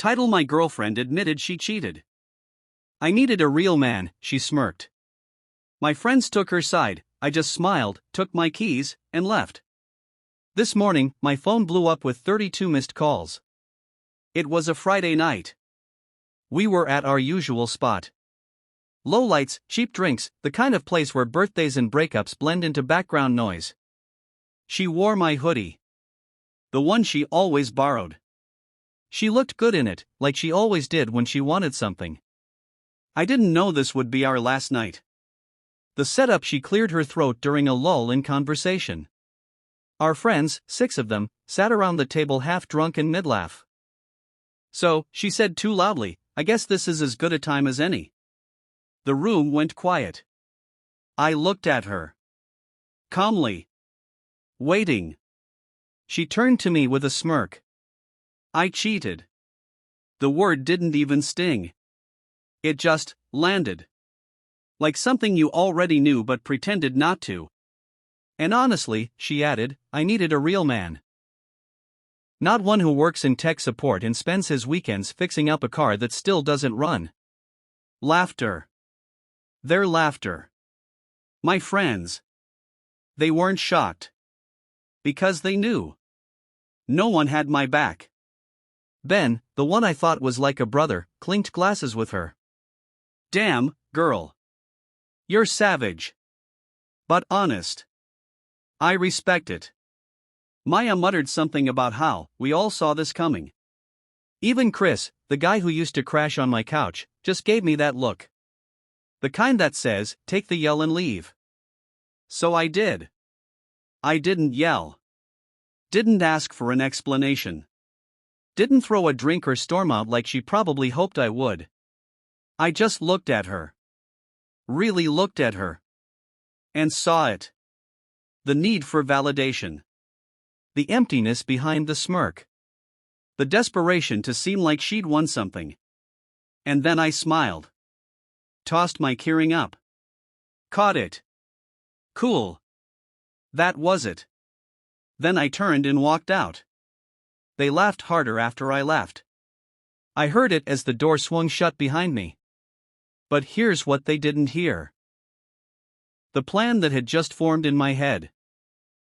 Title: My girlfriend admitted she cheated. I needed a real man, she smirked. My friends took her side, I just smiled, took my keys, and left. This morning, my phone blew up with 32 missed calls. It was a Friday night. We were at our usual spot. Low lights, cheap drinks, the kind of place where birthdays and breakups blend into background noise. She wore my hoodie. The one she always borrowed. She looked good in it, like she always did when she wanted something. I didn't know this would be our last night. The setup: she cleared her throat during a lull in conversation. Our friends, 6 of them, sat around the table half drunk and mid-laugh. So, she said too loudly, I guess this is as good a time as any. The room went quiet. I looked at her. Calmly. Waiting. She turned to me with a smirk. I cheated. The word didn't even sting. It just landed. Like something you already knew but pretended not to. And honestly, she added, I needed a real man. Not one who works in tech support and spends his weekends fixing up a car that still doesn't run. Laughter. Their laughter. My friends. They weren't shocked. Because they knew. No one had my back. Ben, the one I thought was like a brother, clinked glasses with her. Damn, girl. You're savage. But honest. I respect it. Maya muttered something about how we all saw this coming. Even Chris, the guy who used to crash on my couch, just gave me that look. The kind that says, take the yell and leave. So I did. I didn't yell. Didn't ask for an explanation. Didn't throw a drink or storm out like she probably hoped I would. I just looked at her. Really looked at her. And saw it. The need for validation. The emptiness behind the smirk. The desperation to seem like she'd won something. And then I smiled. Tossed my keyring up. Caught it. Cool. That was it. Then I turned and walked out. They laughed harder after I left. I heard it as the door swung shut behind me. But here's what they didn't hear. The plan that had just formed in my head.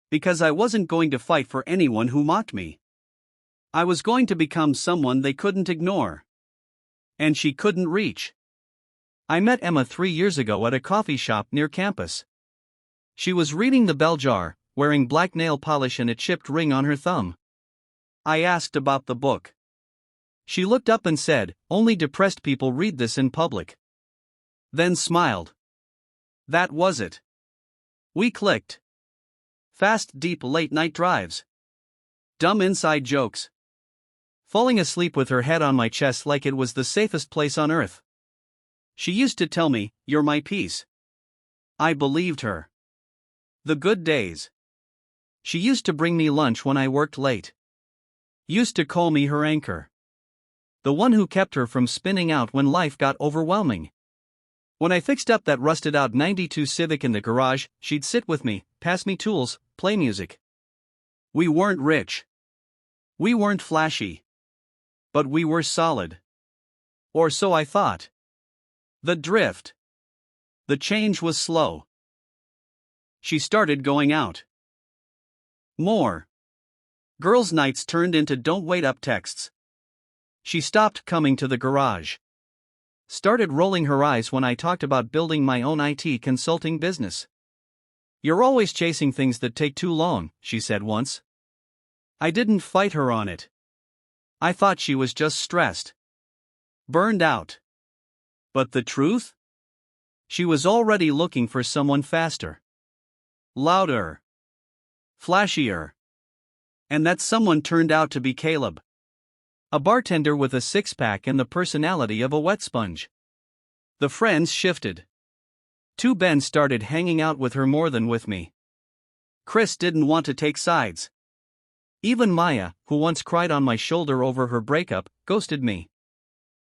Because I wasn't going to fight for anyone who mocked me. I was going to become someone they couldn't ignore. And she couldn't reach. I met Emma 3 years ago at a coffee shop near campus. She was reading The Bell Jar, wearing black nail polish and a chipped ring on her thumb. I asked about the book. She looked up and said, only depressed people read this in public. Then smiled. That was it. We clicked. Fast, deep late-night drives. Dumb inside jokes. Falling asleep with her head on my chest like it was the safest place on earth. She used to tell me, you're my peace. I believed her. The good days. She used to bring me lunch when I worked late. Used to call me her anchor. The one who kept her from spinning out when life got overwhelming. When I fixed up that rusted out '92 Civic in the garage, she'd sit with me, pass me tools, play music. We weren't rich. We weren't flashy. But we were solid. Or so I thought. The drift. The change was slow. She started going out. More. Girls' nights turned into don't wait up texts. She stopped coming to the garage. Started rolling her eyes when I talked about building my own IT consulting business. You're always chasing things that take too long, she said once. I didn't fight her on it. I thought she was just stressed. Burned out. But the truth? She was already looking for someone faster. Louder. Flashier. And that someone turned out to be Caleb. A bartender with a six-pack and the personality of a wet sponge. The friends shifted. 2 Ben started hanging out with her more than with me. Chris didn't want to take sides. Even Maya, who once cried on my shoulder over her breakup, ghosted me.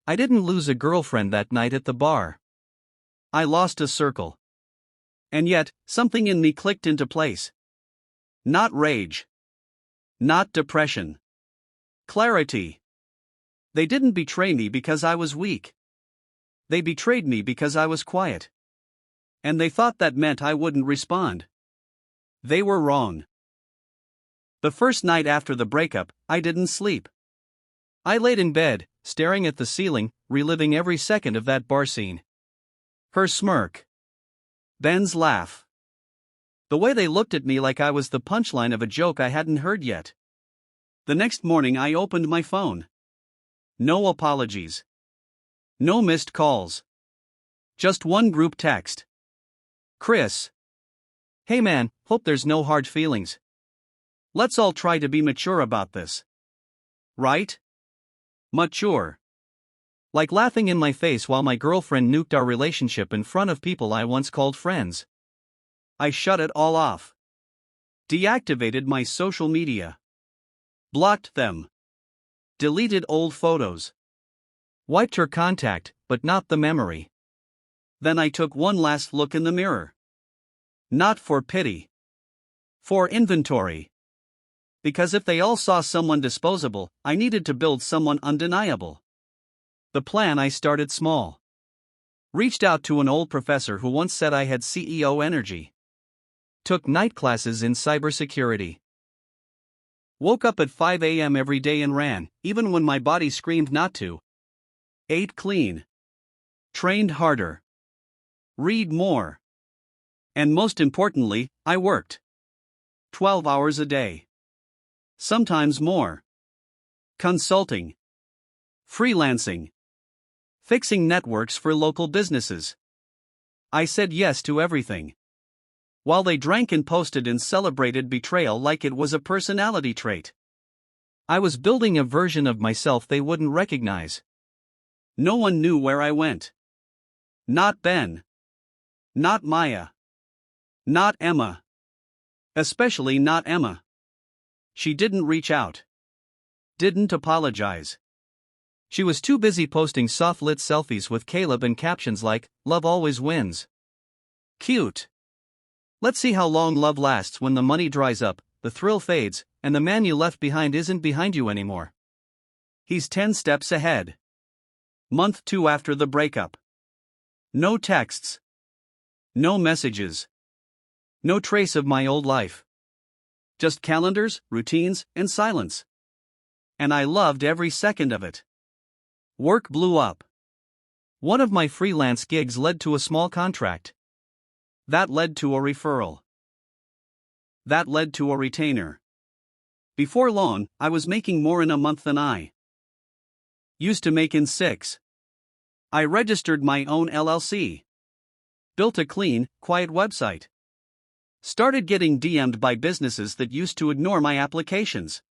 I didn't lose a girlfriend that night at the bar. I lost a circle. And yet, something in me clicked into place. Not rage. Not depression. Clarity. They didn't betray me because I was weak. They betrayed me because I was quiet. And they thought that meant I wouldn't respond. They were wrong. The first night after the breakup, I didn't sleep. I laid in bed, staring at the ceiling, reliving every second of that bar scene. Her smirk. Ben's laugh. The way they looked at me like I was the punchline of a joke I hadn't heard yet. The next morning I opened my phone. No apologies. No missed calls. Just one group text. Chris. Hey man, hope there's no hard feelings. Let's all try to be mature about this. Right? Mature. Like laughing in my face while my girlfriend nuked our relationship in front of people I once called friends. I shut it all off. Deactivated my social media. Blocked them. Deleted old photos. Wiped her contact, but not the memory. Then I took one last look in the mirror. Not for pity. For inventory. Because if they all saw someone disposable, I needed to build someone undeniable. The plan I started small. Reached out to an old professor who once said I had CEO energy. Took night classes in cybersecurity. Woke up at 5 a.m. every day and ran, even when my body screamed not to. Ate clean. Trained harder. Read more. And most importantly, I worked. 12 hours a day. Sometimes more. Consulting. Freelancing. Fixing networks for local businesses. I said yes to everything. While they drank and posted and celebrated betrayal like it was a personality trait. I was building a version of myself they wouldn't recognize. No one knew where I went. Not Ben. Not Maya. Not Emma. Especially not Emma. She didn't reach out. Didn't apologize. She was too busy posting soft-lit selfies with Caleb and captions like, "Love always wins." Cute. Let's see how long love lasts when the money dries up, the thrill fades, and the man you left behind isn't behind you anymore. He's 10 steps ahead. Month 2 after the breakup. No texts. No messages. No trace of my old life. Just calendars, routines, and silence. And I loved every second of it. Work blew up. One of my freelance gigs led to a small contract. That led to a referral. That led to a retainer. Before long, I was making more in a month than I used to make in 6. I registered my own LLC. Built a clean, quiet website. Started getting DM'd by businesses that used to ignore my applications.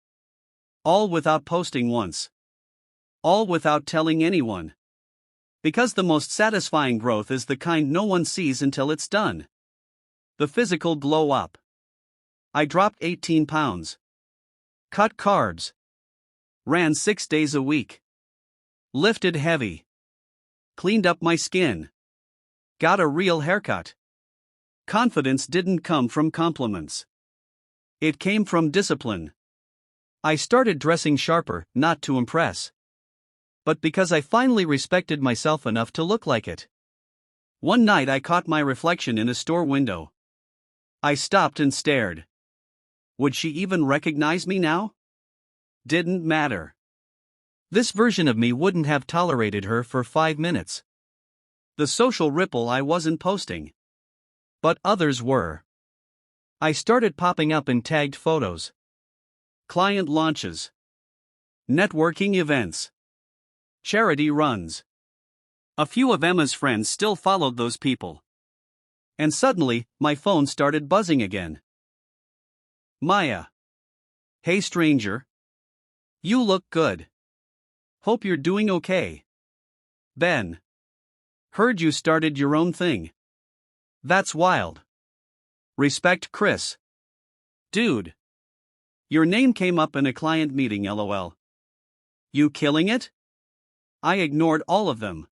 All without posting once. All without telling anyone. Because the most satisfying growth is the kind no one sees until it's done. The physical glow up. I dropped 18 pounds. Cut carbs. Ran 6 days a week. Lifted heavy. Cleaned up my skin. Got a real haircut. Confidence didn't come from compliments. It came from discipline. I started dressing sharper, not to impress, but because I finally respected myself enough to look like it. One night I caught my reflection in a store window. I stopped and stared. Would she even recognize me now? Didn't matter. This version of me wouldn't have tolerated her for 5 minutes. The social ripple I wasn't posting. But others were. I started popping up in tagged photos. Client launches. Networking events. Charity runs. A few of Emma's friends still followed those people. And suddenly, my phone started buzzing again. Maya. Hey stranger. You look good. Hope you're doing okay. Ben. Heard you started your own thing. That's wild. Respect Chris. Dude. Your name came up in a client meeting, lol. You killing it? I ignored all of them.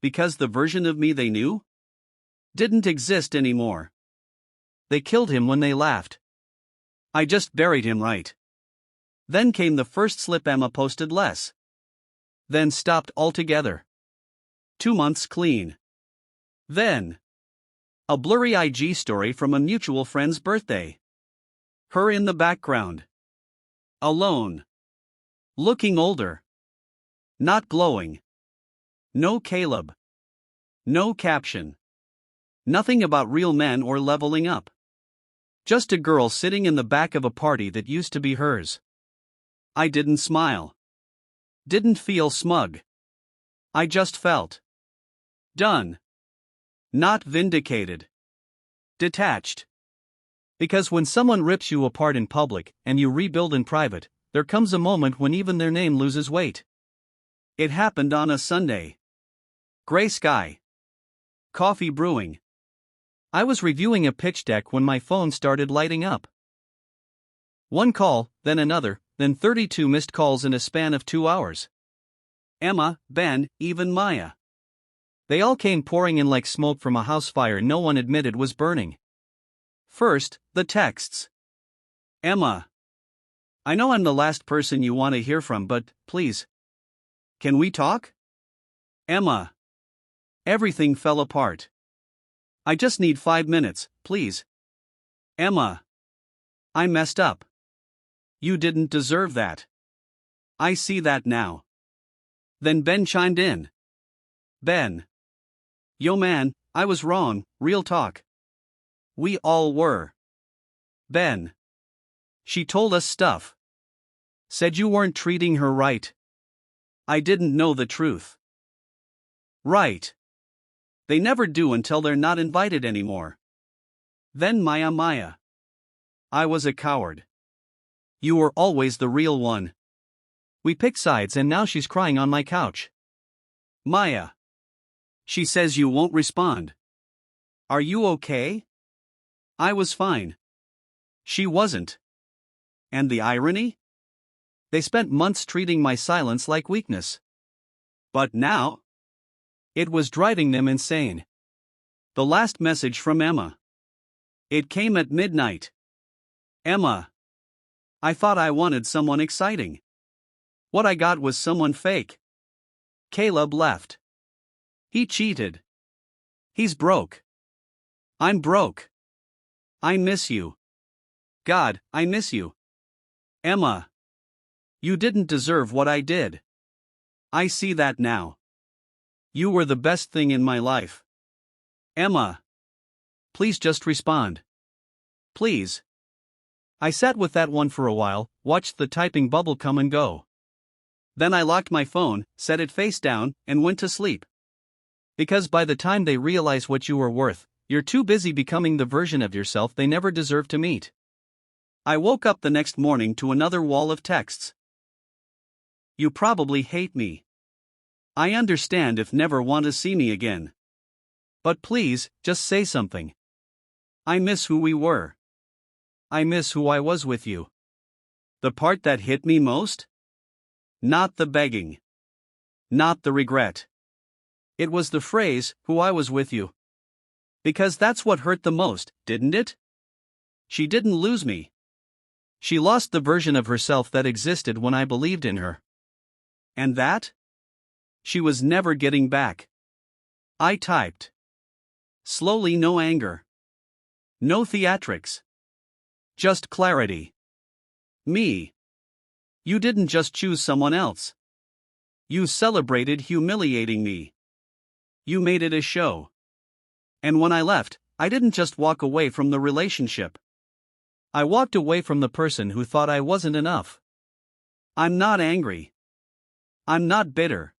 Because the version of me they knew didn't exist anymore. They killed him when they laughed. I just buried him right. Then came the first slip. Emma posted less. then stopped altogether. 2 months clean. Then, a blurry IG story from a mutual friend's birthday. Her in the background. Alone. Looking older. Not glowing. No Caleb. No caption. Nothing about real men or leveling up. Just a girl sitting in the back of a party that used to be hers. I didn't smile. Didn't feel smug. I just felt done. Not vindicated. Detached. Because when someone rips you apart in public and you rebuild in private, there comes a moment when even their name loses weight. It happened on a Sunday. Gray sky. Coffee brewing. I was reviewing a pitch deck when my phone started lighting up. One call, then another, then 32 missed calls in a span of 2 hours. Emma, Ben, even Maya. They all came pouring in like smoke from a house fire no one admitted was burning. First, the texts. Emma. I know I'm the last person you want to hear from, but, please. Can we talk? Emma. Everything fell apart. I just need 5 minutes, please. Emma. I messed up. You didn't deserve that. I see that now. Then Ben chimed in. Ben. Yo man, I was wrong, real talk. We all were. Ben. She told us stuff. Said you weren't treating her right. I didn't know the truth. Right. They never do until they're not invited anymore. Then Maya. I was a coward. You were always the real one. We picked sides and now she's crying on my couch. Maya. She says you won't respond. Are you okay? I was fine. She wasn't. And the irony? They spent months treating my silence like weakness. But now? It was driving them insane. The last message from Emma. It came at midnight. Emma. I thought I wanted someone exciting. What I got was someone fake. Caleb left. He cheated. He's broke. I'm broke. I miss you. God, I miss you. Emma. You didn't deserve what I did. I see that now. You were the best thing in my life. Emma. Please just respond. Please. I sat with that one for a while, watched the typing bubble come and go. Then I locked my phone, set it face down, and went to sleep. Because by the time they realize what you are worth, you're too busy becoming the version of yourself they never deserve to meet. I woke up the next morning to another wall of texts. You probably hate me. I understand if never want to see me again. But please, just say something. I miss who we were. I miss who I was with you. The part that hit me most? Not the begging. Not the regret. It was the phrase, who I was with you. Because that's what hurt the most, didn't it? She didn't lose me. She lost the version of herself that existed when I believed in her. And that? She was never getting back. I typed. Slowly, no anger. No theatrics. Just clarity. Me. You didn't just choose someone else. You celebrated humiliating me. You made it a show. And when I left, I didn't just walk away from the relationship. I walked away from the person who thought I wasn't enough. I'm not angry. I'm not bitter.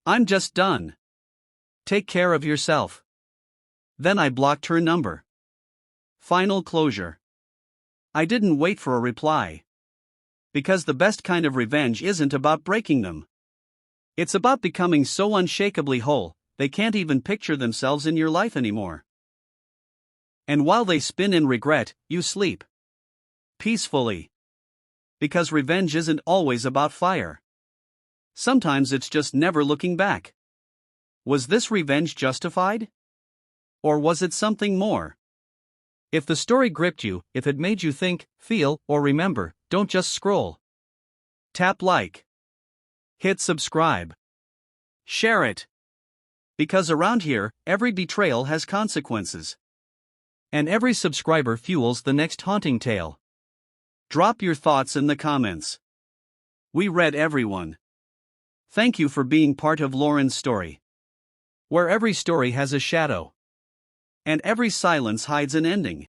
I'm just done. Take care of yourself. Then I blocked her number. Final closure. I didn't wait for a reply. Because the best kind of revenge isn't about breaking them. It's about becoming so unshakably whole, they can't even picture themselves in your life anymore. And while they spin in regret, you sleep. Peacefully. Because revenge isn't always about fire. Sometimes it's just never looking back. Was this revenge justified? Or was it something more? If the story gripped you, if it made you think, feel, or remember, don't just scroll. Tap like. Hit subscribe. Share it. Because around here, every betrayal has consequences. And every subscriber fuels the next haunting tale. Drop your thoughts in the comments. We read everyone. Thank you for being part of Lauren's story. Where every story has a shadow. And every silence hides an ending.